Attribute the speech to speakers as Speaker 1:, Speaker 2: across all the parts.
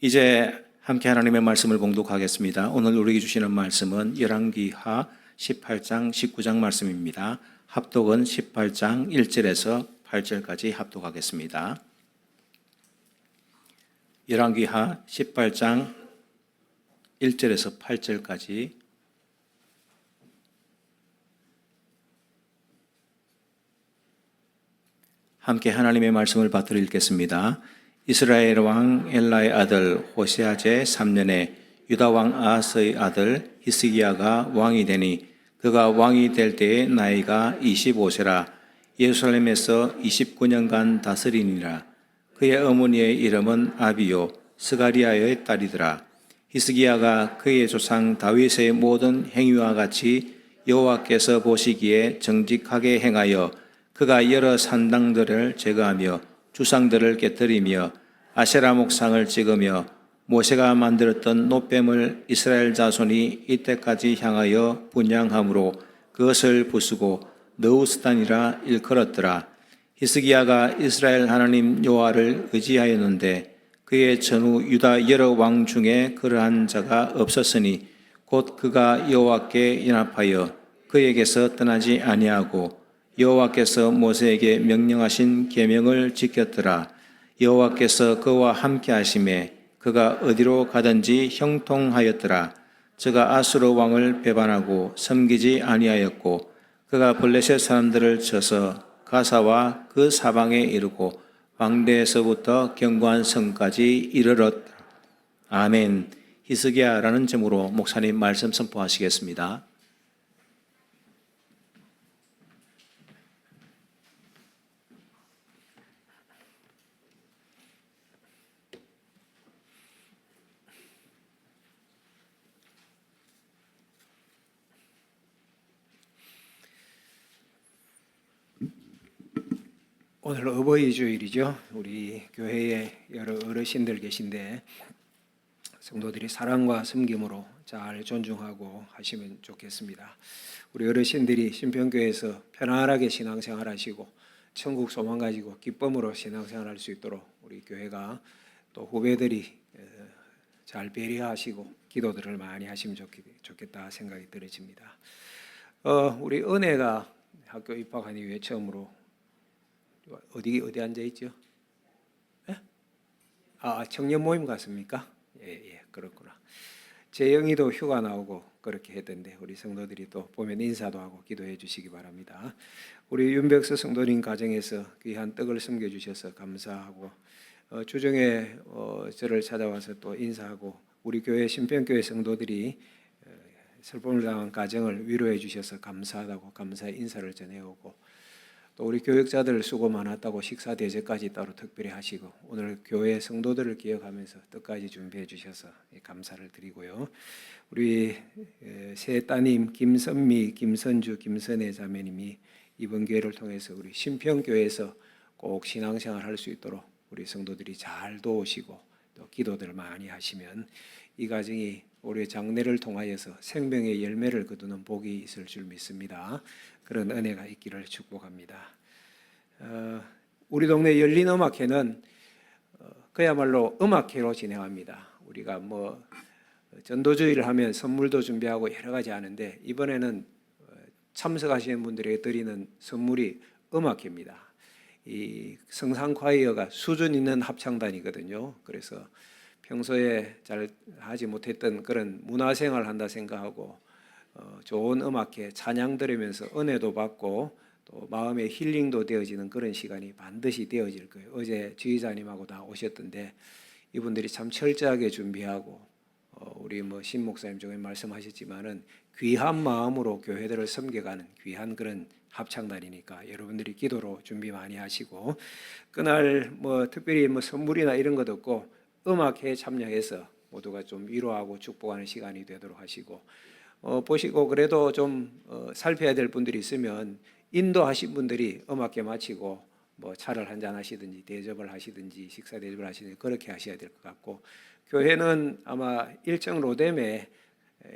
Speaker 1: 이제 함께 하나님의 말씀을 봉독하겠습니다. 오늘 우리에게 주시는 말씀은 열왕기하 18장 19장 말씀입니다. 합독은 18장 1절에서 8절까지 합독하겠습니다. 열왕기하 18장 1절에서 8절까지 함께 하나님의 말씀을 받들어 읽겠습니다. 이스라엘 왕 엘라의 아들 호세아 제 3년에 유다 왕 아하스의 아들 히스기야가 왕이 되니 그가 왕이 될 때의 나이가 25세라 예루살렘에서 29년간 다스리니라. 그의 어머니의 이름은 아비요 스가리아의 딸이더라. 히스기야가 그의 조상 다윗의 모든 행위와 같이 여호와께서 보시기에 정직하게 행하여 그가 여러 산당들을 제거하며 주상들을 깨뜨리며 아세라 목상을 찍으며 모세가 만들었던 놋뱀을 이스라엘 자손이 이때까지 향하여 분향함으로 그것을 부수고 느우스단이라 일컬었더라. 히스기야가 이스라엘 하나님 여호와를 의지하였는데 그의 전후 유다 여러 왕 중에 그러한 자가 없었으니 곧 그가 여호와께 연합하여 그에게서 떠나지 아니하고 여호와께서 모세에게 명령하신 계명을 지켰더라. 여호와께서 그와 함께 하심에 그가 어디로 가든지 형통하였더라. 저가 아수르 왕을 배반하고 섬기지 아니하였고 그가 블레셋 사람들을 쳐서 가사와 그 사방에 이르고 왕대에서부터 견고한 성까지 이르렀다. 아멘. 히스기야라는 제목으로 목사님 말씀 선포하시겠습니다. 오늘 어버이 주일이죠. 우리 교회에 여러 어르신들 계신데 성도들이 사랑과 섬김으로 잘 존중하고 하시면 좋겠습니다. 우리 어르신들이 신평교회에서 편안하게 신앙생활 하시고 천국 소망 가지고 기쁨으로 신앙생활 할 수 있도록 우리 교회가 또 후배들이 잘 배려하시고 기도들을 많이 하시면 좋겠다 생각이 들어집니다. 우리 은혜가 학교 입학한 이후에 처음으로 어디 앉아 있죠? 예? 청년 모임 같습니까? 예, 그렇구나. 재영이도 휴가 나오고 그렇게 했던데 우리 성도들이 또 보면 인사도 하고 기도해 주시기 바랍니다. 우리 윤백서 성도님 가정에서 귀한 떡을 섬겨 주셔서 감사하고 주중에 저를 찾아와서 또 인사하고 우리 교회 신평교회 성도들이 슬픔을 당한 가정을 위로해 주셔서 감사하다고 감사의 인사를 전해오고 또 우리 교육자들 수고 많았다고 식사 대접까지 따로 특별히 하시고 오늘 교회 성도들을 기억하면서 뜻까지 준비해 주셔서 감사를 드리고요. 우리 세 따님 김선미, 김선주, 김선혜 자매님이 이번 기회를 통해서 우리 신평교회에서 꼭 신앙생활 할 수 있도록 우리 성도들이 잘 도우시고 또 기도들을 많이 하시면 이 가정이 올해 장래를 통하여서 생명의 열매를 거두는 복이 있을 줄 믿습니다. 그런 은혜가 있기를 축복합니다. 우리 동네 열린음악회는 그야말로 음악회로 진행합니다. 우리가 전도주의를 하면 선물도 준비하고 여러 가지 하는데 이번에는 참석하시는 분들에게 드리는 선물이 음악회입니다. 이 성상콰이어가 수준 있는 합창단이거든요. 그래서 평소에 잘 하지 못했던 그런 문화생활을 한다 생각하고 좋은 음악회 찬양 들으면서 은혜도 받고 또 마음의 힐링도 되어지는 그런 시간이 반드시 되어질 거예요. 어제 지휘자님하고 다 오셨던데 이분들이 참 철저하게 준비하고 우리 신 목사님 중에 말씀하셨지만은 귀한 마음으로 교회들을 섬겨가는 귀한 그런 합창단이니까 여러분들이 기도로 준비 많이 하시고 그날 특별히 선물이나 이런 것 없고 음악회에 참여해서 모두가 좀 위로하고 축복하는 시간이 되도록 하시고 보시고 그래도 좀 살펴야 될 분들이 있으면 인도하신 분들이 음악회 마치고 차를 한잔 하시든지 대접을 하시든지 식사 대접을 하시든지 그렇게 하셔야 될 것 같고 교회는 아마 일정 로뎀에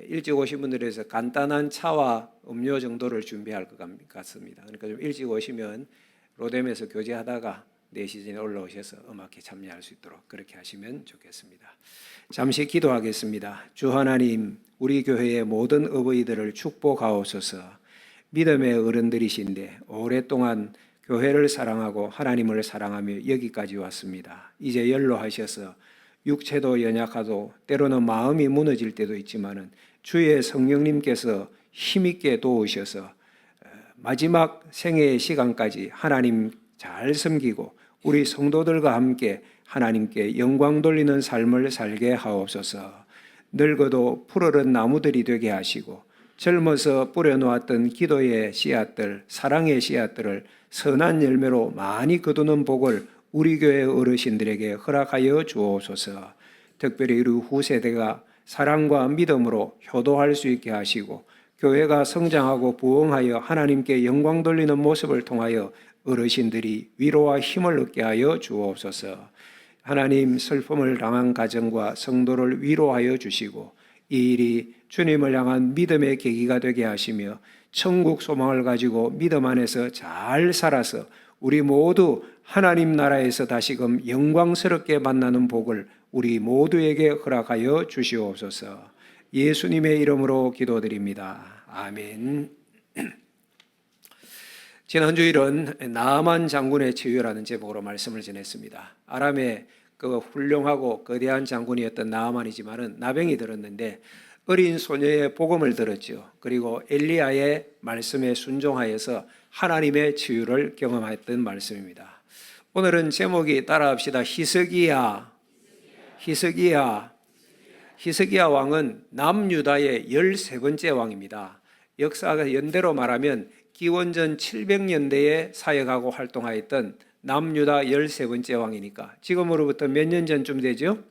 Speaker 1: 일찍 오신 분들에서 간단한 차와 음료 정도를 준비할 것 같습니다. 그러니까 좀 일찍 오시면 로뎀에서 교제하다가 4시 전에 올라오셔서 음악회 참여할 수 있도록 그렇게 하시면 좋겠습니다. 잠시 기도하겠습니다. 주 하나님, 우리 교회의 모든 어버이들을 축복하옵소서. 믿음의 어른들이신데 오랫동안 교회를 사랑하고 하나님을 사랑하며 여기까지 왔습니다. 이제 연로하셔서 육체도 연약하도 때로는 마음이 무너질 때도 있지만은 주의 성령님께서 힘있게 도우셔서 마지막 생애의 시간까지 하나님 잘 섬기고 우리 성도들과 함께 하나님께 영광 돌리는 삶을 살게 하옵소서. 늙어도 푸르른 나무들이 되게 하시고 젊어서 뿌려놓았던 기도의 씨앗들, 사랑의 씨앗들을 선한 열매로 많이 거두는 복을 우리 교회 어르신들에게 허락하여 주옵소서. 특별히 우리 후세대가 사랑과 믿음으로 효도할 수 있게 하시고 교회가 성장하고 부흥하여 하나님께 영광 돌리는 모습을 통하여 어르신들이 위로와 힘을 얻게 하여 주옵소서. 하나님, 슬픔을 당한 가정과 성도를 위로하여 주시고 이 일이 주님을 향한 믿음의 계기가 되게 하시며 천국 소망을 가지고 믿음 안에서 잘 살아서 우리 모두 하나님 나라에서 다시금 영광스럽게 만나는 복을 우리 모두에게 허락하여 주시옵소서. 예수님의 이름으로 기도드립니다. 아멘. 지난 주일은 나아만 장군의 치유라는 제목으로 말씀을 전했습니다. 아람의 그 훌륭하고 거대한 장군이었던 나아만이지만은 나병이 들었는데 어린 소녀의 복음을 들었죠. 그리고 엘리야의 말씀에 순종하여서 하나님의 치유를 경험했던 말씀입니다. 오늘은 제목이 따라합시다. 히스기야. 히스기야 왕은 남유다의 13번째 왕입니다. 역사가 연대로 말하면 기원전 700년대에 사역하고 활동하였던 남유다 13번째 왕이니까 지금으로부터 몇 년 전쯤 되죠?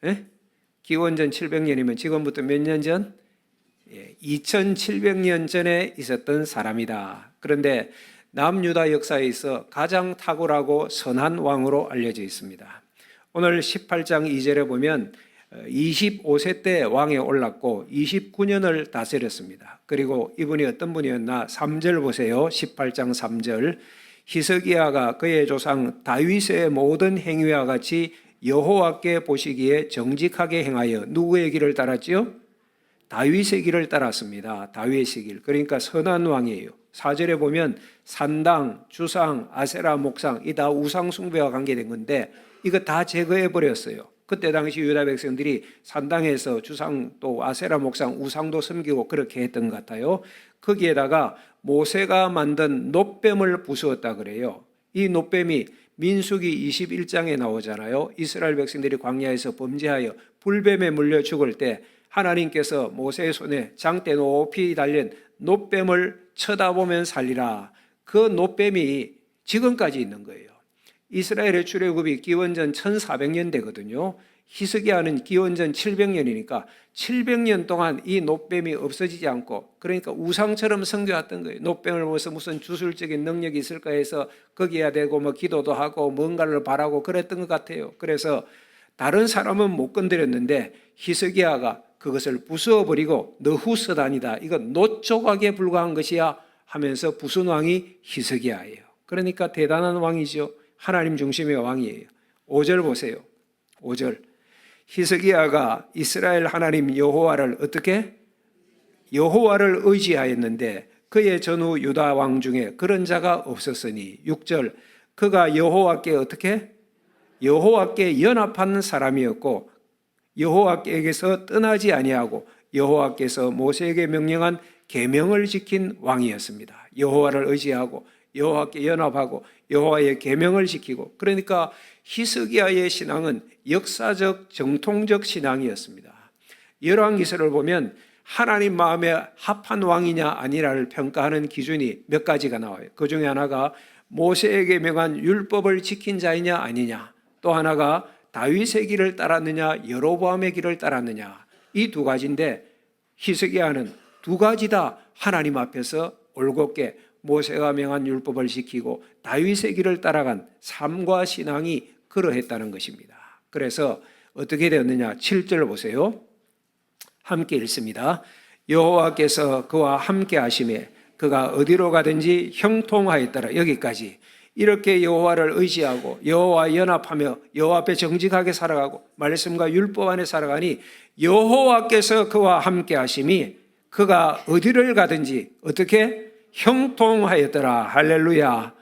Speaker 1: 예? 기원전 700년이면 지금부터 몇 년 전? 2700년 전에 있었던 사람이다. 그런데 남유다 역사에 있어 가장 탁월하고 선한 왕으로 알려져 있습니다. 오늘 18장 2절에 보면 25세 때 왕에 올랐고 29년을 다스렸습니다. 그리고 이분이 어떤 분이었나? 3절 보세요. 18장 3절. 히스기야가 그의 조상 다윗의 모든 행위와 같이 여호와께 보시기에 정직하게 행하여 누구의 길을 따랐지요? 다윗의 길을 따랐습니다. 다윗의 길. 그러니까 선한 왕이에요. 4절에 보면 산당, 주상, 아세라 목상 이 다 우상 숭배와 관계된 건데 이거 다 제거해 버렸어요. 그때 당시 유다 백성들이 산당에서 주상 또 아세라 목상 우상도 섬기고 그렇게 했던 것 같아요. 거기에다가 모세가 만든 놋뱀을 부수었다 그래요. 이 놋뱀이 민수기 21장에 나오잖아요. 이스라엘 백성들이 광야에서 범죄하여 불뱀에 물려 죽을 때 하나님께서 모세의 손에 장대 높이 달린 놋뱀을 쳐다보면 살리라. 그 놋뱀이 지금까지 있는 거예요. 이스라엘의 출애굽이 기원전 1400년대거든요. 히스기야는 기원전 700년이니까 700년 동안 이 놋뱀이 없어지지 않고 그러니까 우상처럼 섬겨왔던 거예요. 놋뱀을 보면서 무슨 주술적인 능력이 있을까 해서 거기야 되고 뭐 기도도 하고 뭔가를 바라고 그랬던 것 같아요. 그래서 다른 사람은 못 건드렸는데 히스기야가 그것을 부수어버리고 너후서단이다. 이건 놋 조각에 불과한 것이야 하면서 부순 왕이 히스기야예요. 그러니까 대단한 왕이죠. 하나님 중심의 왕이에요. 5절 보세요. 5절. 히스기야가 이스라엘 하나님 여호와를 어떻게? 여호와를 의지하였는데 그의 전후 유다 왕 중에 그런 자가 없었으니 6절. 그가 여호와께 어떻게? 여호와께 연합한 사람이었고 여호와께서 떠나지 아니하고 여호와께서 모세에게 명령한 계명을 지킨 왕이었습니다. 여호와를 의지하고 여호와께 연합하고 여호와의 계명을 지키고 그러니까 히스기야의 신앙은 역사적 정통적 신앙이었습니다. 열왕기서를 보면 하나님 마음에 합한 왕이냐 아니냐를 평가하는 기준이 몇 가지가 나와요. 그 중에 하나가 모세에게 명한 율법을 지킨 자이냐 아니냐, 또 하나가 다윗의 길을 따랐느냐 여로보암의 길을 따랐느냐, 이 두 가지인데 히스기야는 두 가지 다 하나님 앞에서 올곧게 모세가 명한 율법을 지키고 다윗의 길을 따라간 삶과 신앙이 그러했다는 것입니다. 그래서 어떻게 되었느냐? 7절 보세요. 함께 읽습니다. 여호와께서 그와 함께 하심에 그가 어디로 가든지 형통하였더라. 여기까지. 이렇게 여호와를 의지하고 여호와 연합하며 여호와 앞에 정직하게 살아가고 말씀과 율법 안에 살아가니 여호와께서 그와 함께 하심이 그가 어디를 가든지 어떻게 형통하였더라. 할렐루야.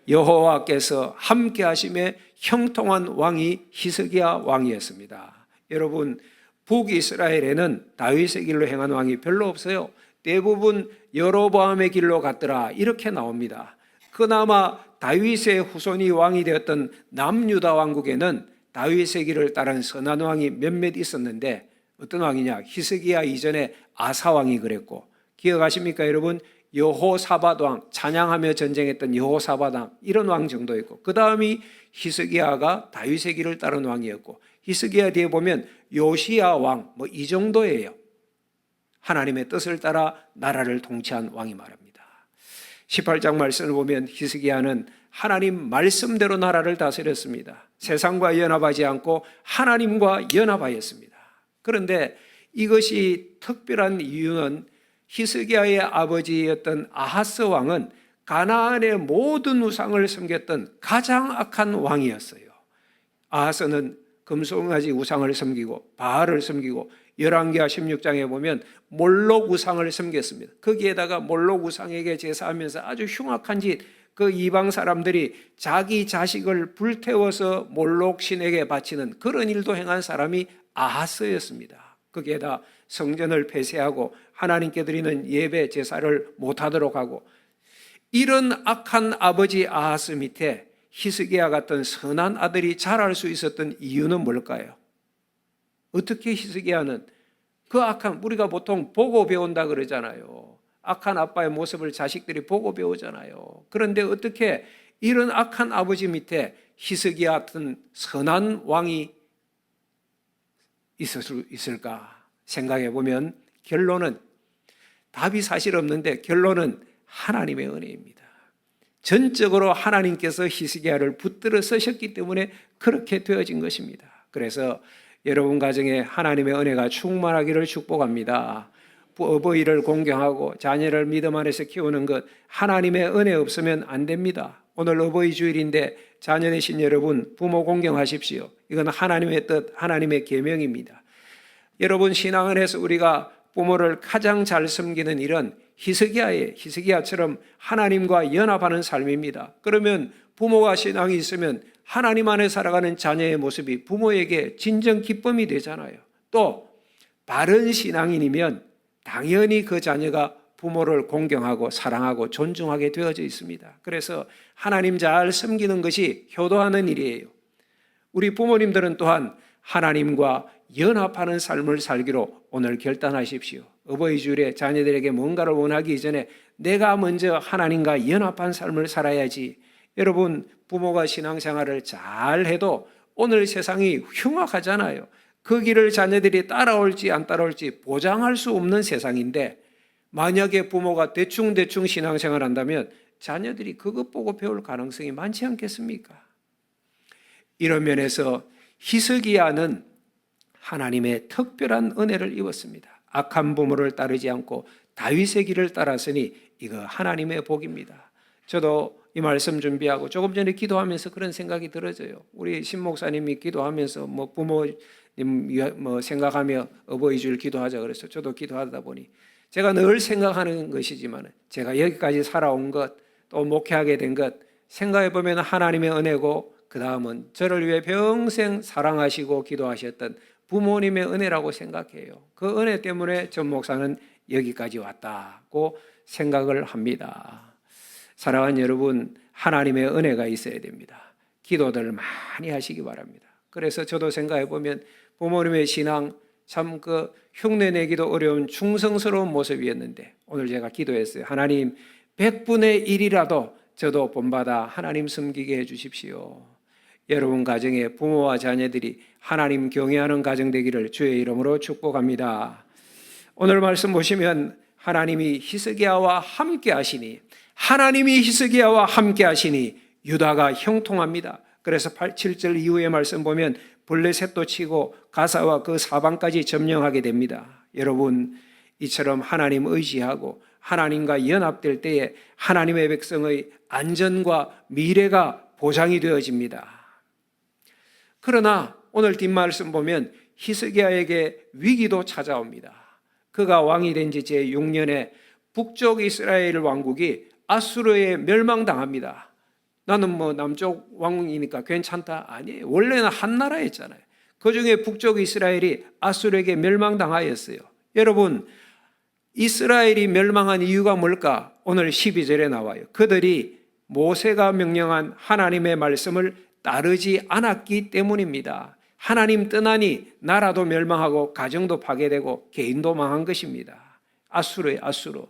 Speaker 1: 여호와께서 함께 하심에 형통한 왕이 히스기야 왕이었습니다. 여러분, 북이스라엘에는 다윗의 길로 행한 왕이 별로 없어요. 대부분 여로보암의 길로 갔더라 이렇게 나옵니다. 그나마 다윗의 후손이 왕이 되었던 남유다 왕국에는 다윗의 길을 따른 선한 왕이 몇몇 있었는데 어떤 왕이냐? 히스기야 이전에 아사 왕이 그랬고, 기억하십니까 여러분? 여호사밧 왕, 찬양하며 전쟁했던 여호사밧 왕, 이런 왕 정도였고, 그 다음이 히스기야가 다윗의 길을 따른 왕이었고, 히스기야 뒤에 보면 요시야 왕, 이 정도예요. 하나님의 뜻을 따라 나라를 통치한 왕이 말합니다. 18장 말씀을 보면 히스기야는 하나님 말씀대로 나라를 다스렸습니다. 세상과 연합하지 않고 하나님과 연합하였습니다. 그런데 이것이 특별한 이유는 히스기야의 아버지였던 아하스 왕은 가나안의 모든 우상을 섬겼던 가장 악한 왕이었어요. 아하스는 금송아지 우상을 섬기고 바알을 섬기고 열왕기하 16장에 보면 몰록 우상을 섬겼습니다. 거기에다가 몰록 우상에게 제사하면서 아주 흉악한 짓, 그 이방 사람들이 자기 자식을 불태워서 몰록 신에게 바치는 그런 일도 행한 사람이 아하스였습니다. 거기에다 성전을 폐쇄하고 하나님께 드리는 예배 제사를 못하도록 하고, 이런 악한 아버지 아하스 밑에 히스기야 같은 선한 아들이 자랄 수 있었던 이유는 뭘까요? 어떻게 히스기야는 그 악한, 우리가 보통 보고 배운다 그러잖아요. 악한 아빠의 모습을 자식들이 보고 배우잖아요. 그런데 어떻게 이런 악한 아버지 밑에 히스기야 같은 선한 왕이 있을 수 있을까 생각해 보면 결론은, 답이 사실 없는데 결론은 하나님의 은혜입니다. 전적으로 하나님께서 히스기야를 붙들어 서셨기 때문에 그렇게 되어진 것입니다. 그래서 여러분 가정에 하나님의 은혜가 충만하기를 축복합니다. 어버이를 공경하고 자녀를 믿음 안에서 키우는 것, 하나님의 은혜 없으면 안 됩니다. 오늘 어버이 주일인데 자녀 되신 여러분, 부모 공경하십시오. 이건 하나님의 뜻, 하나님의 계명입니다. 여러분, 신앙 안에서 우리가 부모를 가장 잘 섬기는 일은 히스기야처럼 하나님과 연합하는 삶입니다. 그러면 부모와 신앙이 있으면 하나님 안에 살아가는 자녀의 모습이 부모에게 진정 기쁨이 되잖아요. 또 바른 신앙인이면 당연히 그 자녀가 부모를 공경하고 사랑하고 존중하게 되어져 있습니다. 그래서 하나님 잘 섬기는 것이 효도하는 일이에요. 우리 부모님들은 또한 하나님과 연합하는 삶을 살기로 오늘 결단하십시오. 어버이 주일에 자녀들에게 뭔가를 원하기 이전에 내가 먼저 하나님과 연합한 삶을 살아야지. 여러분, 부모가 신앙생활을 잘 해도 오늘 세상이 흉악하잖아요. 그 길을 자녀들이 따라올지 안 따라올지 보장할 수 없는 세상인데, 만약에 부모가 대충 신앙생활 한다면 자녀들이 그것 보고 배울 가능성이 많지 않겠습니까? 이런 면에서 히스기야는 하나님의 특별한 은혜를 입었습니다. 악한 부모를 따르지 않고 다윗의 길을 따랐으니 이거 하나님의 복입니다. 저도 이 말씀 준비하고 조금 전에 기도하면서 그런 생각이 들어져요. 우리 신 목사님이 기도하면서 부모님 생각하며 어버이 주일 기도하자 그래서 저도 기도하다 보니 제가 늘 생각하는 것이지만 제가 여기까지 살아온 것, 또 목회하게 된 것 생각해 보면 하나님의 은혜고, 그 다음은 저를 위해 평생 사랑하시고 기도하셨던 부모님의 은혜라고 생각해요. 그 은혜 때문에 전 목사는 여기까지 왔다고 생각을 합니다. 사랑하는 여러분, 하나님의 은혜가 있어야 됩니다. 기도들을 많이 하시기 바랍니다. 그래서 저도 생각해 보면 부모님의 신앙 참 흉내내기도 어려운 충성스러운 모습이었는데, 오늘 제가 기도했어요. 하나님 100분의 1이라도 저도 본받아 하나님 섬기게 해주십시오. 여러분 가정에 부모와 자녀들이 하나님 경외하는 가정 되기를 주의 이름으로 축복합니다. 오늘 말씀 보시면 하나님이 히스기야와 함께 하시니, 하나님이 히스기야와 함께 하시니 유다가 형통합니다. 그래서 7절 이후의 말씀 보면 블레셋도 치고 가사와 그 사방까지 점령하게 됩니다. 여러분, 이처럼 하나님 의지하고 하나님과 연합될 때에 하나님의 백성의 안전과 미래가 보장이 되어집니다. 그러나 오늘 뒷말씀 보면 히스기야에게 위기도 찾아옵니다. 그가 왕이 된 지 제6년에 북쪽 이스라엘 왕국이 아수르에 멸망당합니다. 나는 뭐 남쪽 왕이니까 괜찮다. 아니에요. 원래는 한 나라였잖아요. 그중에 북쪽 이스라엘이 아수르에게 멸망당하였어요. 여러분, 이스라엘이 멸망한 이유가 뭘까? 오늘 12절에 나와요. 그들이 모세가 명령한 하나님의 말씀을 따르지 않았기 때문입니다. 하나님 떠나니 나라도 멸망하고 가정도 파괴되고 개인도 망한 것입니다. 아수르의 아수르.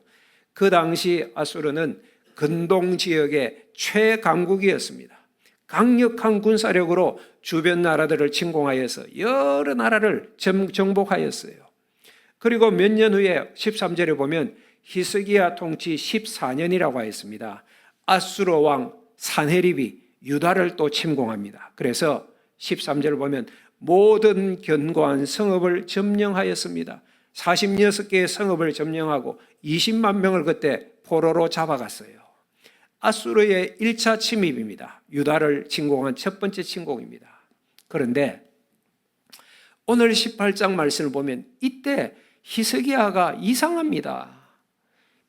Speaker 1: 그 당시 아수르는 근동 지역의 최강국이었습니다. 강력한 군사력으로 주변 나라들을 침공하여서 여러 나라를 정복하였어요. 그리고 몇 년 후에 13절에 보면 히스기야 통치 14년이라고 하였습니다. 아수르 왕 산헤립이 유다를 또 침공합니다. 그래서 13절을 보면 모든 견고한 성읍을 점령하였습니다. 46개의 성읍을 점령하고 20만 명을 그때 포로로 잡아갔어요. 아수르의 1차 침입입니다. 유다를 침공한 첫 번째 침공입니다. 그런데 오늘 18장 말씀을 보면 이때 히스기야가 이상합니다.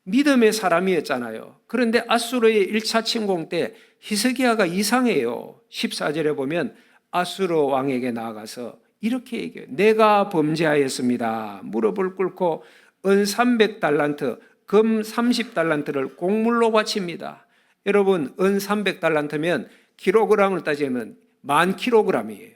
Speaker 1: 믿음의 사람이었잖아요. 그런데 아수르의 1차 침공 때 히스기야가 이상해요. 14절에 보면 아수르 왕에게 나아가서 이렇게 얘기해요. 내가 범죄하였습니다. 무릎을 꿇고 은 300달란트, 금 30달란트를 곡물로 바칩니다. 여러분, 은 300달란트면 킬로그램을 따지면 10,000kg이에요.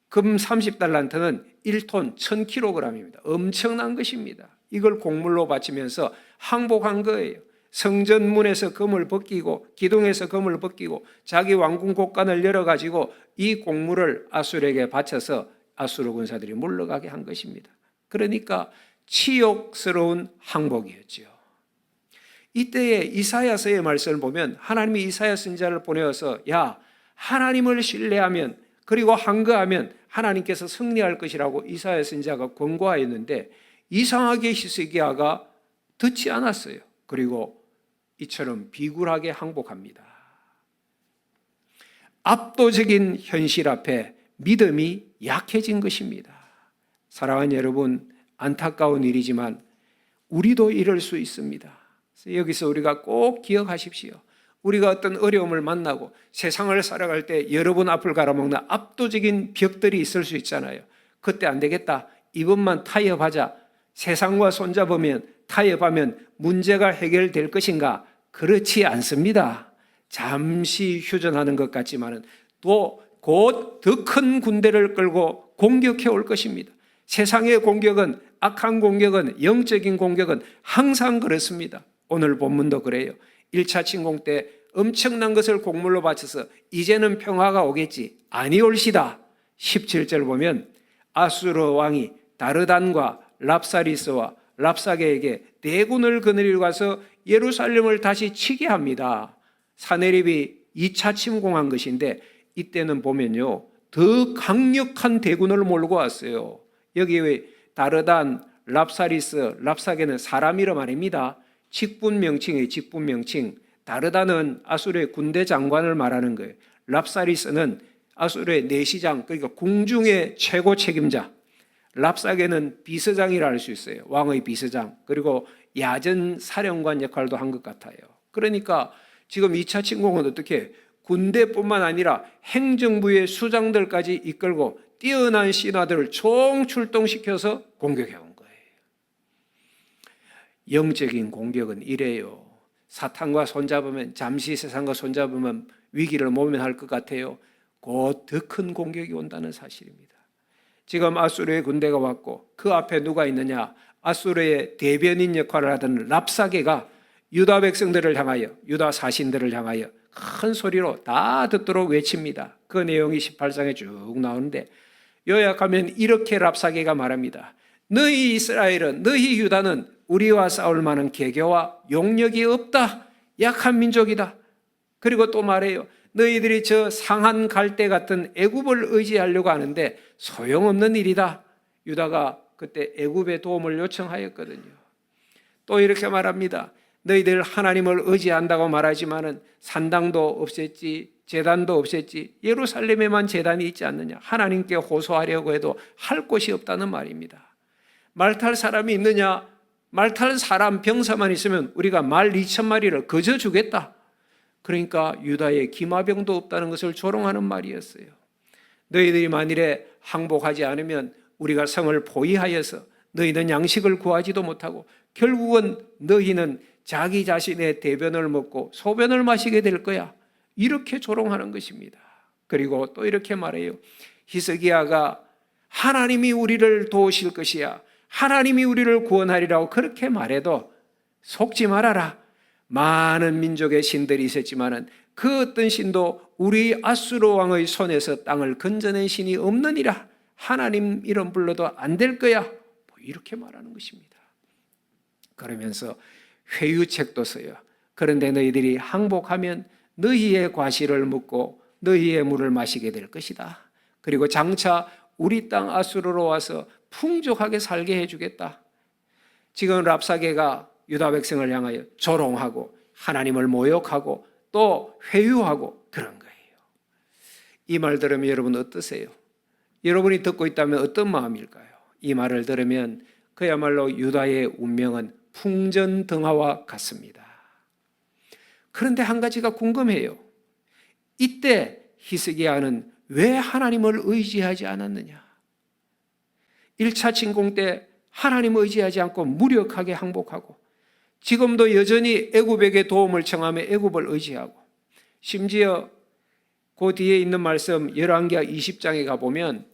Speaker 1: 금 30달란트는 1톤 1000kg입니다. 엄청난 것입니다. 이걸 곡물로 바치면서 항복한 거예요. 성전문에서 금을 벗기고 기둥에서 금을 벗기고 자기 왕궁 곳간을 열어가지고 이 곡물을 아수르에게 바쳐서 아수르 군사들이 물러가게 한 것입니다. 그러니까 치욕스러운 항복이었죠. 이때에 이사야서의 말씀을 보면 하나님이 이사야 선지자를 보내어서 야, 하나님을 신뢰하면 그리고 항거하면 하나님께서 승리할 것이라고 이사야 선지자가 권고하였는데 이상하게 히스기야가 듣지 않았어요. 그리고 이처럼 비굴하게 항복합니다. 압도적인 현실 앞에 믿음이 약해진 것입니다. 사랑하는 여러분, 안타까운 일이지만 우리도 이럴 수 있습니다. 여기서 우리가 꼭 기억하십시오. 우리가 어떤 어려움을 만나고 세상을 살아갈 때 여러 번 앞을 가로막는 압도적인 벽들이 있을 수 있잖아요. 그때 안 되겠다. 이번만 타협하자. 세상과 손잡으면 타협하면 문제가 해결될 것인가? 그렇지 않습니다. 잠시 휴전하는 것 같지만은 또 곧 더 큰 군대를 끌고 공격해 올 것입니다. 세상의 공격은, 악한 공격은, 영적인 공격은 항상 그렇습니다. 오늘 본문도 그래요. 1차 침공 때 엄청난 것을 곡물로 바쳐서 이제는 평화가 오겠지. 아니 올시다. 17절 보면 아수르 왕이 다르단과 랍사리스와 랍사게에게 대군을 거느리러 가서 예루살렘을 다시 치게 합니다. 사네립이 2차 침공한 것인데 이때는 보면요, 더 강력한 대군을 몰고 왔어요. 여기 왜 다르단, 랍사리스, 랍사게는 사람 이름 아닙니다. 직분 명칭이에요. 직분 명칭. 다르단은 아수르의 군대 장관을 말하는 거예요. 랍사리스는 아수르의 내시장, 그러니까 궁중의 최고 책임자. 랍사게는 비서장이라 할 수 있어요. 왕의 비서장. 그리고 야전 사령관 역할도 한 것 같아요. 그러니까 지금 2차 침공은 어떻게 군대뿐만 아니라 행정부의 수장들까지 이끌고 뛰어난 신하들을 총출동시켜서 공격해 온 거예요. 영적인 공격은 이래요. 사탄과 손잡으면, 잠시 세상과 손잡으면 위기를 모면할 것 같아요. 곧 더 큰 공격이 온다는 사실입니다. 지금 아수르의 군대가 왔고 그 앞에 누가 있느냐? 아수르의 대변인 역할을 하던 랍사게가 유다 백성들을 향하여, 유다 사신들을 향하여 큰 소리로 다 듣도록 외칩니다. 그 내용이 18장에 쭉 나오는데 요약하면 이렇게 랍사게가 말합니다. 너희 이스라엘은, 너희 유다는 우리와 싸울 만한 계교와 용력이 없다. 약한 민족이다. 그리고 또 말해요. 너희들이 저 상한 갈대 같은 애굽을 의지하려고 하는데 소용없는 일이다. 유다가 그때 애굽의 도움을 요청하였거든요. 또 이렇게 말합니다. 너희들 하나님을 의지한다고 말하지만은 산당도 없앴지, 제단도 없앴지, 예루살렘에만 제단이 있지 않느냐. 하나님께 호소하려고 해도 할 곳이 없다는 말입니다. 말 탈 사람이 있느냐? 말 탈 사람 병사만 있으면 우리가 말 2,000마리를 거저 주겠다. 그러니까 유다에 기마병도 없다는 것을 조롱하는 말이었어요. 너희들이 만일에 항복하지 않으면 우리가 성을 포위하여서 너희는 양식을 구하지도 못하고 결국은 너희는 자기 자신의 대변을 먹고 소변을 마시게 될 거야. 이렇게 조롱하는 것입니다. 그리고 또 이렇게 말해요. 히스기야가 하나님이 우리를 도우실 것이야, 하나님이 우리를 구원하리라고 그렇게 말해도 속지 말아라. 많은 민족의 신들이 있었지만은 그 어떤 신도 우리 아수르 왕의 손에서 땅을 건져낸 신이 없느니라. 하나님 이름 불러도 안 될 거야. 이렇게 말하는 것입니다. 그러면서 회유책도 써요. 그런데 너희들이 항복하면 너희의 과실을 먹고 너희의 물을 마시게 될 것이다. 그리고 장차 우리 땅 아수르로 와서 풍족하게 살게 해주겠다. 지금 랍사게가 유다 백성을 향하여 조롱하고 하나님을 모욕하고 또 회유하고 그런 거예요. 이 말 들으면 여러분 어떠세요? 여러분이 듣고 있다면 어떤 마음일까요? 이 말을 들으면 그야말로 유다의 운명은 풍전등화와 같습니다. 그런데 한 가지가 궁금해요. 이때 히스기야는 왜 하나님을 의지하지 않았느냐? 1차 침공 때 하나님을 의지하지 않고 무력하게 항복하고 지금도 여전히 애굽에게 도움을 청하며 애굽을 의지하고 심지어 그 뒤에 있는 말씀 열왕기하 20장에 가보면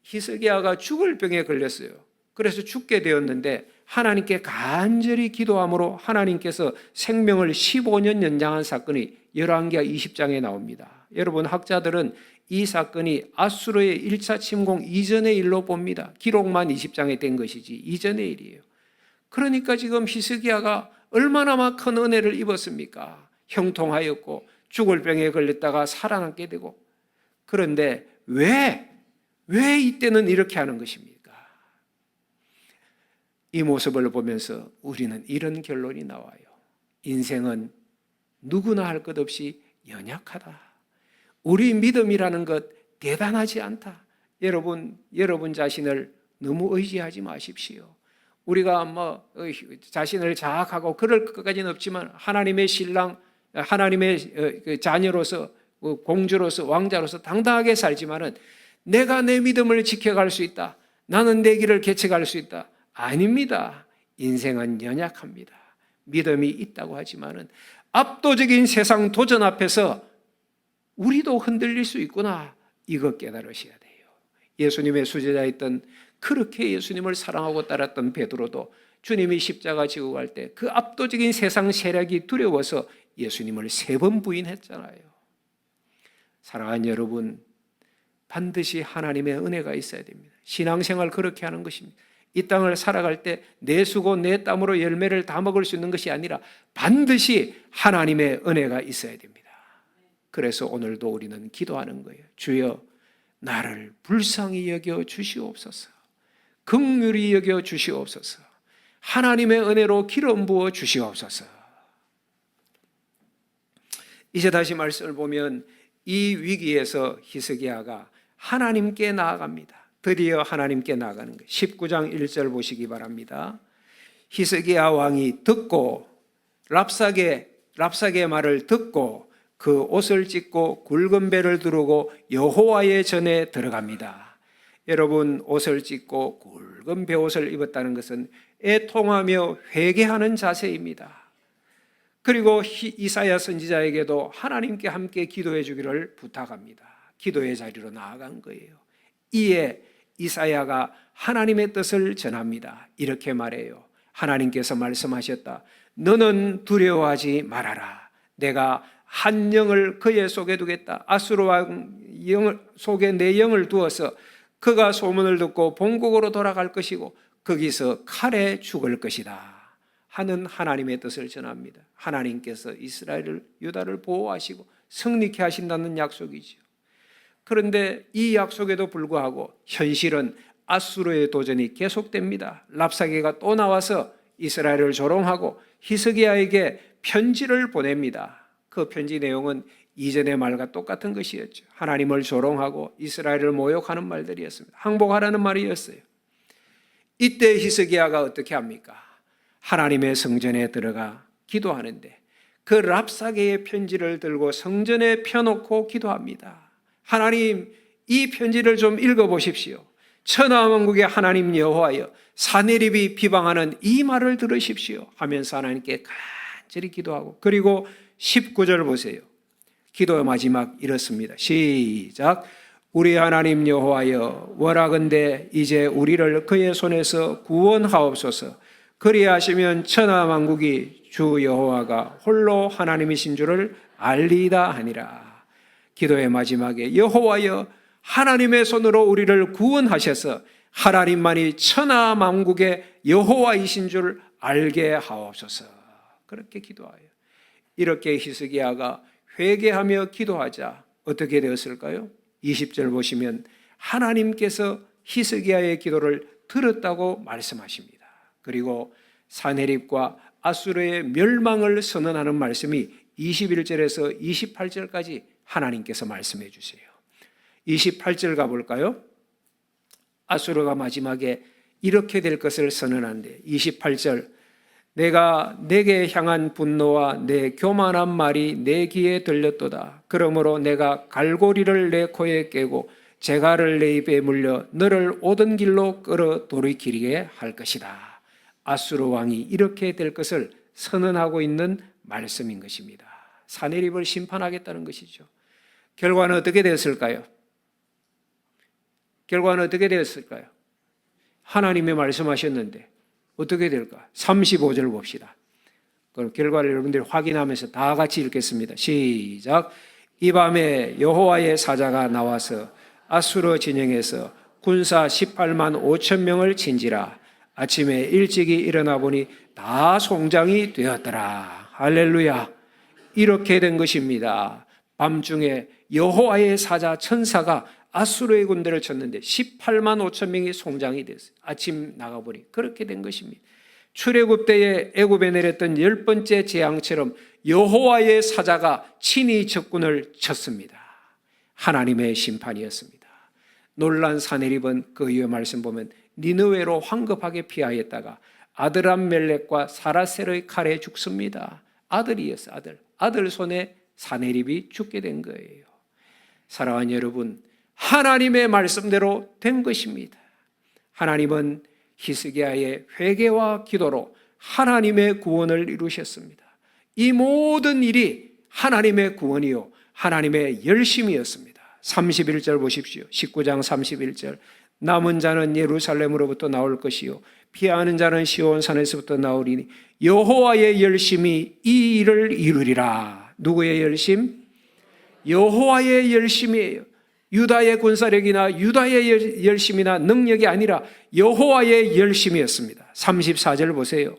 Speaker 1: 히스기야가 죽을 병에 걸렸어요. 그래서 죽게 되었는데 하나님께 간절히 기도함으로 하나님께서 생명을 15년 연장한 사건이 열왕기하 20장에 나옵니다. 여러분 학자들은 이 사건이 아수르의 1차 침공 이전의 일로 봅니다. 기록만 20장에 된 것이지 이전의 일이에요. 그러니까 지금 히스기야가 얼마나 큰 은혜를 입었습니까? 형통하였고 죽을 병에 걸렸다가 살아남게 되고. 그런데 왜 이때는 이렇게 하는 것입니까? 이 모습을 보면서 우리는 이런 결론이 나와요. 인생은 누구나 할 것 없이 연약하다. 우리 믿음이라는 것 대단하지 않다. 여러분 자신을 너무 의지하지 마십시오. 우리가 자신을 자학하고 그럴 것까지는 없지만 하나님의 신랑, 하나님의 자녀로서 공주로서 왕자로서 당당하게 살지만은 내가 내 믿음을 지켜갈 수 있다. 나는 내 길을 개척할 수 있다. 아닙니다. 인생은 연약합니다. 믿음이 있다고 하지만은 압도적인 세상 도전 앞에서 우리도 흔들릴 수 있구나. 이거 깨달으셔야 돼요. 예수님의 수제자였던 그렇게 예수님을 사랑하고 따랐던 베드로도 주님이 십자가 지고 갈 때 그 압도적인 세상 세력이 두려워서 예수님을 3번 부인했잖아요. 사랑하는 여러분, 반드시 하나님의 은혜가 있어야 됩니다. 신앙생활 그렇게 하는 것입니다. 이 땅을 살아갈 때 내 수고 내 땀으로 열매를 다 먹을 수 있는 것이 아니라 반드시 하나님의 은혜가 있어야 됩니다. 그래서 오늘도 우리는 기도하는 거예요. 주여 나를 불쌍히 여겨 주시옵소서. 긍휼히 여겨 주시옵소서. 하나님의 은혜로 기름 부어 주시옵소서. 이제 다시 말씀을 보면 이 위기에서 히스기야가 하나님께 나아갑니다. 드디어 하나님께 나아가는 거예요. 19장 1절 보시기 바랍니다. 히스기야 왕이 듣고 랍사게의 말을 듣고 그 옷을 찢고 굵은 배를 두르고 여호와의 전에 들어갑니다. 여러분, 옷을 찢고 굵은 베옷을 입었다는 것은 애통하며 회개하는 자세입니다. 그리고 이사야 선지자에게도 하나님께 함께 기도해 주기를 부탁합니다. 기도의 자리로 나아간 거예요. 이에 이사야가 하나님의 뜻을 전합니다. 이렇게 말해요. 하나님께서 말씀하셨다. 너는 두려워하지 말아라. 내가 한 영을 그의 속에 두겠다. 아수르 왕 속에 내 영을 두어서 그가 소문을 듣고 본국으로 돌아갈 것이고 거기서 칼에 죽을 것이다 하는 하나님의 뜻을 전합니다. 하나님께서 이스라엘을, 유다를 보호하시고 승리케 하신다는 약속이죠. 그런데 이 약속에도 불구하고 현실은 아수르의 도전이 계속됩니다. 랍사게가 또 나와서 이스라엘을 조롱하고 히스기야에게 편지를 보냅니다. 그 편지 내용은 이전의 말과 똑같은 것이었죠. 하나님을 조롱하고 이스라엘을 모욕하는 말들이었습니다. 항복하라는 말이었어요. 이때 히스기야가 어떻게 합니까? 하나님의 성전에 들어가 기도하는데 그 랍사게의 편지를 들고 성전에 펴놓고 기도합니다. 하나님, 이 편지를 좀 읽어보십시오. 천하만국의 하나님 여호와여, 사내립이 비방하는 이 말을 들으십시오 하면서 하나님께 간절히 기도하고, 그리고 19절 보세요. 기도의 마지막 이렇습니다. 시작. 우리 하나님 여호와여, 원하건대 이제 우리를 그의 손에서 구원하옵소서. 그리하시면 천하만국이 주 여호와가 홀로 하나님이신 줄을 알리다 하니라. 기도의 마지막에 여호와여, 하나님의 손으로 우리를 구원하셔서 하나님만이 천하만국의 여호와이신 줄 알게 하옵소서. 그렇게 기도하여, 이렇게 히스기야가 회개하며 기도하자 어떻게 되었을까요? 20절 보시면 하나님께서 히스기야의 기도를 들었다고 말씀하십니다. 그리고 사네립과 아수르의 멸망을 선언하는 말씀이 21절에서 28절까지 하나님께서 말씀해 주세요. 28절 가볼까요? 아수르가 마지막에 이렇게 될 것을 선언한데, 28절, 내가 내게 향한 분노와 내 교만한 말이 내 귀에 들렸도다. 그러므로 내가 갈고리를 내 코에 깨고 재갈을 내 입에 물려 너를 오던 길로 끌어 돌이키게 할 것이다. 아수르 왕이 이렇게 될 것을 선언하고 있는 말씀인 것입니다. 사네립을 심판하겠다는 것이죠. 결과는 어떻게 되었을까요? 결과는 어떻게 되었을까요? 하나님이 말씀하셨는데 어떻게 될까? 35절 봅시다. 그럼 결과를 여러분들이 확인하면서 다 같이 읽겠습니다. 시작. 이 밤에 여호와의 사자가 나와서 아수르 진영에서 군사 18만 5천 명을 친지라. 아침에 일찍이 일어나 보니 다 송장이 되었더라. 할렐루야. 이렇게 된 것입니다. 밤중에 여호와의 사자 천사가 아수르의 군대를 쳤는데 18만 5천 명이 송장이 됐어요. 아침 나가보니 그렇게 된 것입니다. 출애굽 때에 애굽에 내렸던 10번째 재앙처럼 여호와의 사자가 친히 적군을 쳤습니다. 하나님의 심판이었습니다. 놀란 사네립은 그 이후 말씀 보면 니느웨로 황급하게 피하였다가 아드람멜렉과 사라셀의 칼에 죽습니다. 아들이었어요. 아들 손에 사네립이 죽게 된 거예요. 사랑하는 여러분, 하나님의 말씀대로 된 것입니다. 하나님은 히스기야의 회개와 기도로 하나님의 구원을 이루셨습니다. 이 모든 일이 하나님의 구원이요 하나님의 열심이었습니다. 31절 보십시오. 19장 31절. 남은 자는 예루살렘으로부터 나올 것이요 피하는 자는 시온산에서부터 나오리니 여호와의 열심이 이 일을 이루리라. 누구의 열심? 여호와의 열심이에요. 유다의 군사력이나 유다의 열심이나 능력이 아니라 여호와의 열심이었습니다. 34절 보세요.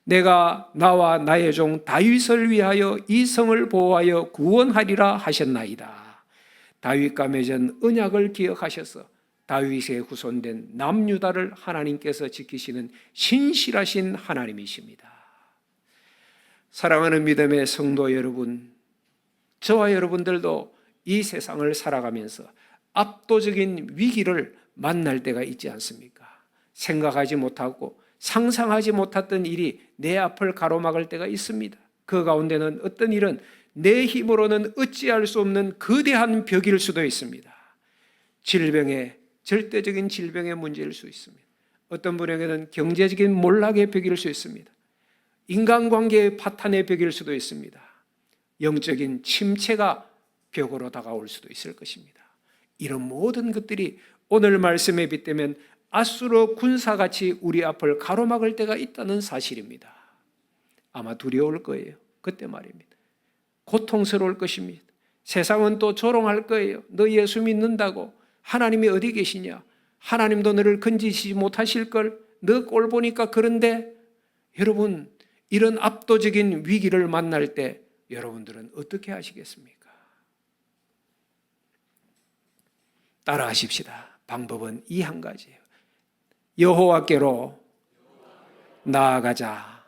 Speaker 1: 내가 나와 나의 종 다윗을 위하여 이 성을 보호하여 구원하리라 하셨나이다. 다윗과 맺은 언약을 기억하셔서 다윗의 후손된 남유다를 하나님께서 지키시는 신실하신 하나님이십니다. 사랑하는 믿음의 성도 여러분, 저와 여러분들도 이 세상을 살아가면서 압도적인 위기를 만날 때가 있지 않습니까? 생각하지 못하고 상상하지 못했던 일이 내 앞을 가로막을 때가 있습니다. 그 가운데는 어떤 일은 내 힘으로는 어찌할 수 없는 거대한 벽일 수도 있습니다. 절대적인 질병의 문제일 수 있습니다. 어떤 분에게는 경제적인 몰락의 벽일 수 있습니다. 인간관계의 파탄의 벽일 수도 있습니다. 영적인 침체가 벽으로 다가올 수도 있을 것입니다. 이런 모든 것들이 오늘 말씀에 빗대면 아수르 군사같이 우리 앞을 가로막을 때가 있다는 사실입니다. 아마 두려울 거예요. 그때 말입니다. 고통스러울 것입니다. 세상은 또 조롱할 거예요. 너 예수 믿는다고 하나님이 어디 계시냐? 하나님도 너를 건지시지 못하실 걸? 너 꼴 보니까 그런데? 여러분, 이런 압도적인 위기를 만날 때 여러분들은 어떻게 하시겠습니까? 따라하십시다. 방법은 이 한 가지예요. 여호와께로 나아가자.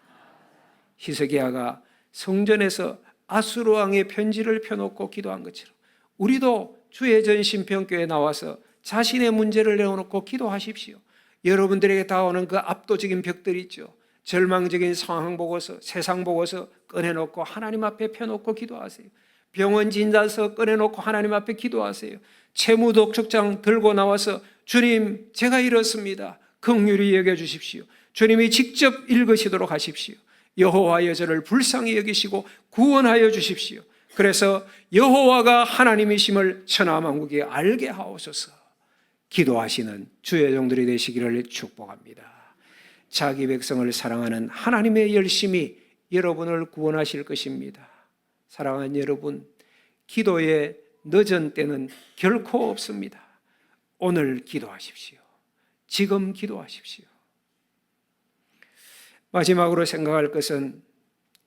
Speaker 1: 히스기야가 성전에서 아수르 왕의 편지를 펴놓고 기도한 것처럼 우리도 주의 전심평교에 나와서 자신의 문제를 내어놓고 기도하십시오. 여러분들에게 다가오는 그 압도적인 벽들이 있죠. 절망적인 상황 보고서, 세상 보고서 꺼내놓고 하나님 앞에 펴놓고 기도하세요. 병원 진단서 꺼내놓고 하나님 앞에 기도하세요. 채무독촉장 들고 나와서 주님, 제가 이렇습니다. 긍휼히 여겨주십시오. 주님이 직접 읽으시도록 하십시오. 여호와여 저를 불쌍히 여기시고 구원하여 주십시오. 그래서 여호와가 하나님이심을 천하만국에 알게 하옵소서. 기도하시는 주의 종들이 되시기를 축복합니다. 자기 백성을 사랑하는 하나님의 열심이 여러분을 구원하실 것입니다. 사랑하는 여러분, 기도의 늦은 때는 결코 없습니다. 오늘 기도하십시오. 지금 기도하십시오. 마지막으로 생각할 것은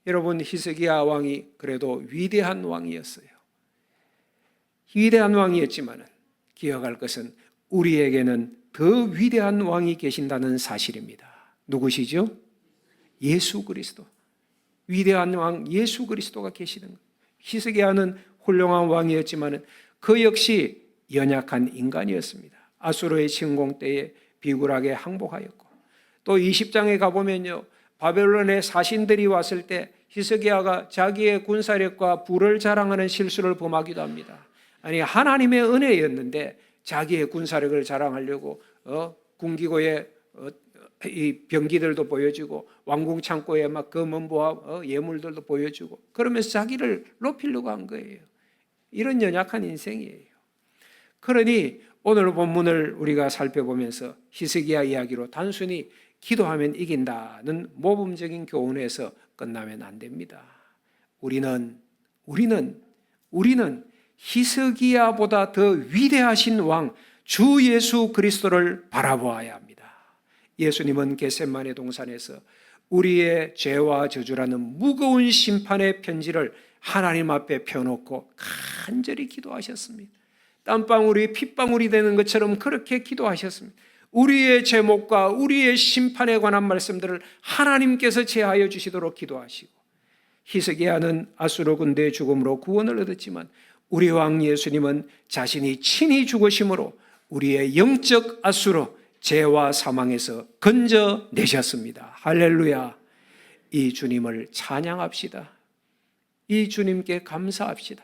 Speaker 1: 여러분, 히스기야 왕이 그래도 위대한 왕이었어요. 위대한 왕이었지만 기억할 것은 우리에게는 더 위대한 왕이 계신다는 사실입니다. 누구시죠? 예수 그리스도. 위대한 왕 예수 그리스도가 계시는 거예요. 히스기야는 훌륭한 왕이었지만 그 역시 연약한 인간이었습니다. 아수르의 침공 때에 비굴하게 항복하였고, 또 20장에 가보면요, 바벨론의 사신들이 왔을 때 히스기야가 자기의 군사력과 부를 자랑하는 실수를 범하기도 합니다. 아니, 하나님의 은혜였는데 자기의 군사력을 자랑하려고 군기고의 이 병기들도 보여주고 왕궁 창고에 막 금은보화 예물들도 보여주고 그러면서 자기를 높이려고 한 거예요. 이런 연약한 인생이에요. 그러니 오늘 본문을 우리가 살펴보면서 히스기야 이야기로 단순히 기도하면 이긴다는 모범적인 교훈에서 끝나면 안 됩니다. 우리는 히스기야보다 더 위대하신 왕 주 예수 그리스도를 바라보아야 합니다. 예수님은 겟세마네 동산에서 우리의 죄와 저주라는 무거운 심판의 편지를 하나님 앞에 펴놓고 간절히 기도하셨습니다. 땀방울이 핏방울이 되는 것처럼 그렇게 기도하셨습니다. 우리의 제목과 우리의 심판에 관한 말씀들을 하나님께서 제하여 주시도록 기도하시고, 히스기야는 아수르 군대의 죽음으로 구원을 얻었지만 우리 왕 예수님은 자신이 친히 죽으심으로 우리의 영적 아수르, 죄와 사망에서 건져내셨습니다. 할렐루야. 이 주님을 찬양합시다. 이 주님께 감사합시다.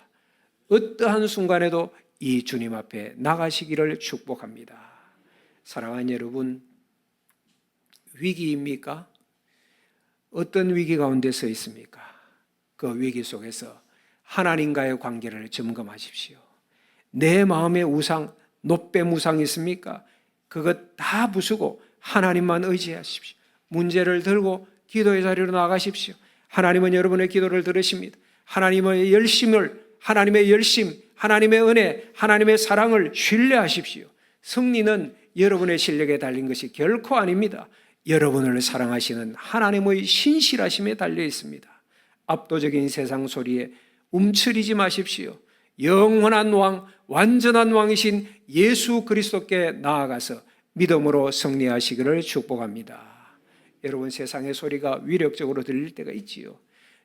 Speaker 1: 어떠한 순간에도 이 주님 앞에 나가시기를 축복합니다. 사랑하는 여러분, 위기입니까? 어떤 위기 가운데 서 있습니까? 그 위기 속에서 하나님과의 관계를 점검하십시오. 내 마음의 우상, 노뱀 우상이 있습니까? 그것 다 부수고 하나님만 의지하십시오. 문제를 들고 기도의 자리로 나가십시오. 하나님은 여러분의 기도를 들으십니다. 하나님의 열심, 하나님의 은혜, 하나님의 사랑을 신뢰하십시오. 승리는 여러분의 실력에 달린 것이 결코 아닙니다. 여러분을 사랑하시는 하나님의 신실하심에 달려 있습니다. 압도적인 세상 소리에 움츠리지 마십시오. 영원한 왕, 완전한 왕이신 예수 그리스도께 나아가서 믿음으로 승리하시기를 축복합니다. 여러분, 세상의 소리가 위력적으로 들릴 때가 있지요.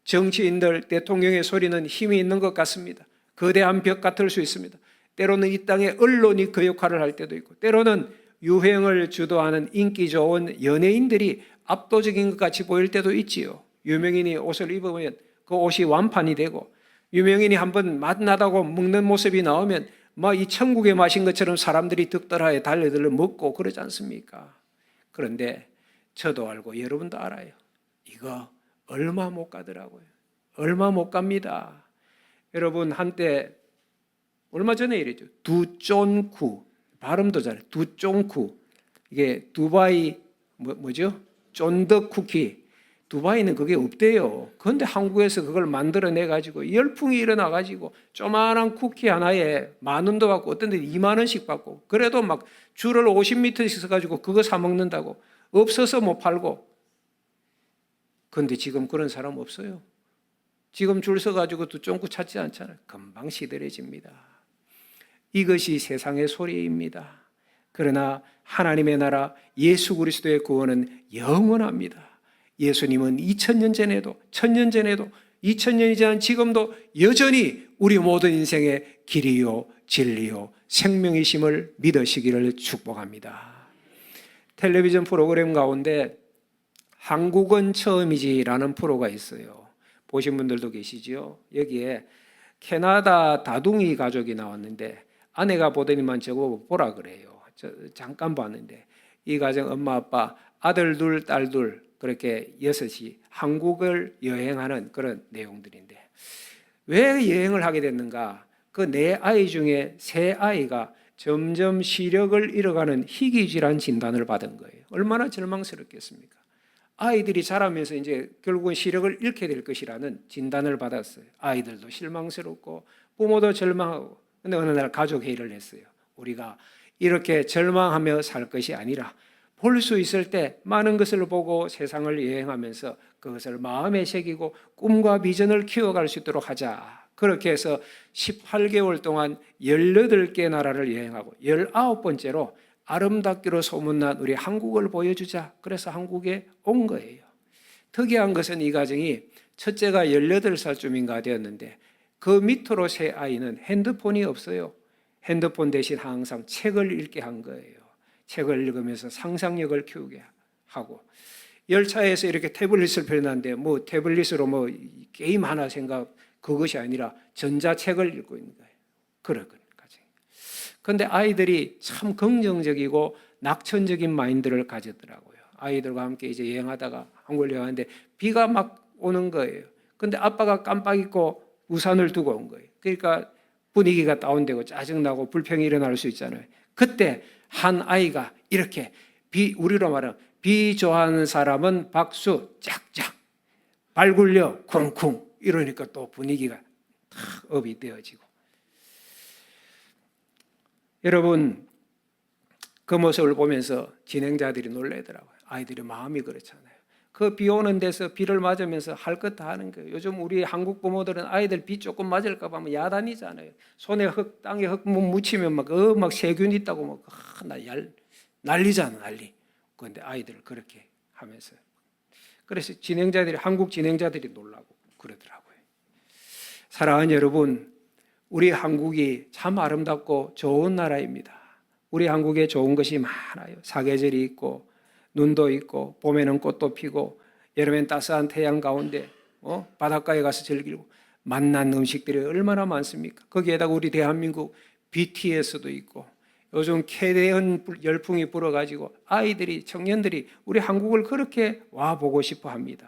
Speaker 1: 정치인들, 대통령의 소리는 힘이 있는 것 같습니다. 거대한 벽 같을 수 있습니다. 때로는 이 땅에 언론이 그 역할을 할 때도 있고, 때로는 유행을 주도하는 인기 좋은 연예인들이 압도적인 것 같이 보일 때도 있지요. 유명인이 옷을 입으면 그 옷이 완판이 되고, 유명인이 한번 맛나다고 먹는 모습이 나오면 막 이 천국에 마신 것처럼 사람들이 득달하에 달려들어 먹고 그러지 않습니까? 그런데 저도 알고 여러분도 알아요. 이거 얼마 못 가더라고요. 얼마 못 갑니다. 여러분, 한때 얼마 전에 이랬죠. 두쫀쿠, 발음도 잘해요. 두쫀쿠. 이게 두바이 뭐죠? 쫀득 쿠키. 두바이는 그게 없대요. 그런데 한국에서 그걸 만들어내 가지고 열풍이 일어나 가지고 조만한 쿠키 하나에 10,000원도 받고 어떤 데 20,000원씩 받고, 그래도 막 줄을 50m씩 서 가지고 그거 사 먹는다고. 없어서 못 팔고. 그런데 지금 그런 사람 없어요. 지금 줄 서 가지고 두쫑구 찾지 않잖아요. 금방 시들해집니다. 이것이 세상의 소리입니다. 그러나 하나님의 나라 예수 그리스도의 구원은 영원합니다. 예수님은 2000년 전에도 1000년 전에도 2000년이 지난 지금도 여전히 우리 모든 인생의 길이요 진리요 생명이심을 믿으시기를 축복합니다. 텔레비전 프로그램 가운데 한국은 처음이지라는 프로가 있어요. 보신 분들도 계시죠? 여기에 캐나다 다둥이 가족이 나왔는데 아내가 보더니만 저거 보라 그래요. 잠깐 봤는데 이 가정 엄마 아빠 아들 둘 딸 둘 그렇게 6이 한국을 여행하는 그런 내용들인데 왜 여행을 하게 됐는가? 그 4아이 중에 3아이가 점점 시력을 잃어가는 희귀질환 진단을 받은 거예요. 얼마나 절망스럽겠습니까? 아이들이 자라면서 이제 결국은 시력을 잃게 될 것이라는 진단을 받았어요. 아이들도 실망스럽고 부모도 절망하고. 근데 어느 날 가족 회의를 했어요. 우리가 이렇게 절망하며 살 것이 아니라 볼 수 있을 때 많은 것을 보고 세상을 여행하면서 그것을 마음에 새기고 꿈과 비전을 키워갈 수 있도록 하자. 그렇게 해서 18개월 동안 18개 나라를 여행하고 19번째로 아름답기로 소문난 우리 한국을 보여주자. 그래서 한국에 온 거예요. 특이한 것은 이 가정이 첫째가 18살쯤인가 되었는데 그 밑으로 3아이는 핸드폰이 없어요. 핸드폰 대신 항상 책을 읽게 한 거예요. 책을 읽으면서 상상력을 키우게 하고 열차에서 이렇게 태블릿을 펴놨는데 뭐 태블릿으로 뭐 게임 하나 생각 그것이 아니라 전자책을 읽고 있는 거예요. 그런 가정. 그런데 아이들이 참 긍정적이고 낙천적인 마인드를 가졌더라고요. 아이들과 함께 이제 여행하다가 한국을 여행하는데 비가 막 오는 거예요. 근데 아빠가 깜빡 잊고 우산을 두고 온 거예요. 그러니까 분위기가 다운되고 짜증나고 불평이 일어날 수 있잖아요. 그때 한 아이가 이렇게 우리로 말하면 비 좋아하는 사람은 박수 짝짝 발 굴려 쿵쿵 이러니까 또 분위기가 탁 업이 되어지고. 여러분 그 모습을 보면서 진행자들이 놀래더라고요. 아이들의 마음이 그렇잖아요. 그 비 오는 데서 비를 맞으면서 할 것 다 하는 거예요. 요즘 우리 한국 부모들은 아이들 비 조금 맞을까 봐 야단이잖아요. 손에 흙, 땅에 흙 묻히면 막 세균 있다고 난리잖아, 난리. 그런데 아이들을 그렇게 하면서. 그래서 한국 진행자들이 놀라고 그러더라고요. 사랑하는 여러분, 우리 한국이 참 아름답고 좋은 나라입니다. 우리 한국에 좋은 것이 많아요. 사계절이 있고 눈도 있고 봄에는 꽃도 피고 여름엔 따스한 태양 가운데 바닷가에 가서 즐기고 맛난 음식들이 얼마나 많습니까? 거기에다가 우리 대한민국 BTS도 있고 요즘 캐대헌 열풍이 불어가지고 아이들이 청년들이 우리 한국을 그렇게 와보고 싶어 합니다.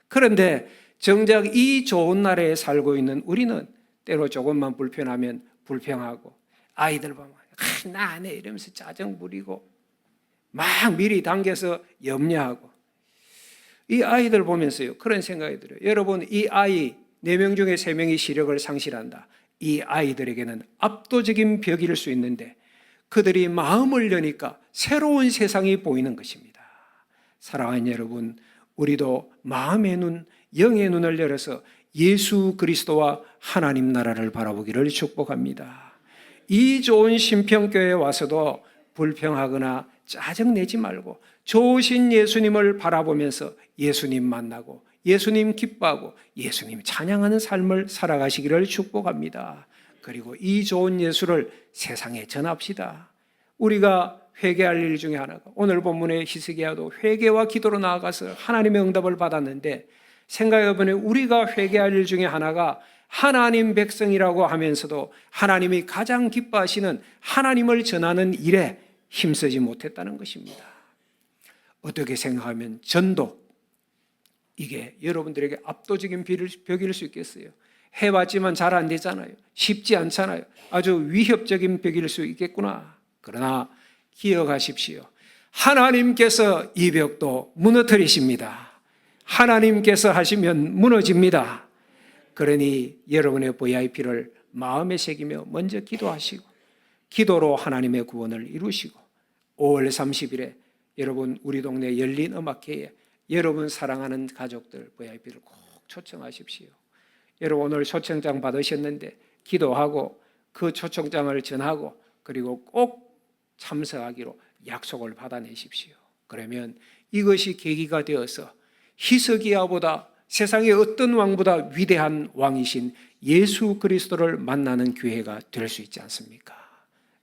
Speaker 1: 그런데 정작 이 좋은 나라에 살고 있는 우리는 때로 조금만 불편하면 불평하고 아이들 보면 나 안 해 이러면서 짜증 부리고 막 미리 당겨서 염려하고 이 아이들 보면서요 그런 생각이 들어요. 여러분 이 아이 4명 중에 3명이 시력을 상실한다. 이 아이들에게는 압도적인 벽일 수 있는데 그들이 마음을 여니까 새로운 세상이 보이는 것입니다. 사랑하는 여러분, 우리도 마음의 눈, 영의 눈을 열어서 예수 그리스도와 하나님 나라를 바라보기를 축복합니다. 이 좋은 신평교회에 와서도 불평하거나 짜증내지 말고 좋으신 예수님을 바라보면서 예수님 만나고 예수님 기뻐하고 예수님 찬양하는 삶을 살아가시기를 축복합니다. 그리고 이 좋은 예수를 세상에 전합시다. 우리가 회개할 일 중에 하나가 오늘 본문의 히스기야도 회개와 기도로 나아가서 하나님의 응답을 받았는데 생각해보면 우리가 회개할 일 중에 하나가 하나님 백성이라고 하면서도 하나님이 가장 기뻐하시는 하나님을 전하는 일에 힘쓰지 못했다는 것입니다. 어떻게 생각하면 전도 이게 여러분들에게 압도적인 벽일 수 있겠어요? 해봤지만 잘 안 되잖아요. 쉽지 않잖아요. 아주 위협적인 벽일 수 있겠구나. 그러나 기억하십시오. 하나님께서 이 벽도 무너뜨리십니다. 하나님께서 하시면 무너집니다. 그러니 여러분의 VIP를 마음에 새기며 먼저 기도하시고 기도로 하나님의 구원을 이루시고 5월 30일에 여러분 우리 동네 열린 음악회에 여러분 사랑하는 가족들 VIP를 꼭 초청하십시오. 여러분 오늘 초청장 받으셨는데 기도하고 그 초청장을 전하고 그리고 꼭 참석하기로 약속을 받아내십시오. 그러면 이것이 계기가 되어서 히스기야보다 세상의 어떤 왕보다 위대한 왕이신 예수 그리스도를 만나는 교회가 될 수 있지 않습니까?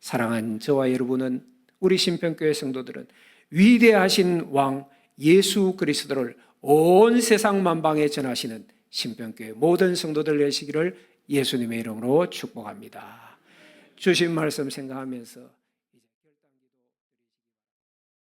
Speaker 1: 사랑하는 저와 여러분은, 우리 신평교회 성도들은 위대하신 왕 예수 그리스도를 온 세상 만방에 전하시는 신평교회 모든 성도들 되시기를 예수님의 이름으로 축복합니다. 주신 말씀 생각하면서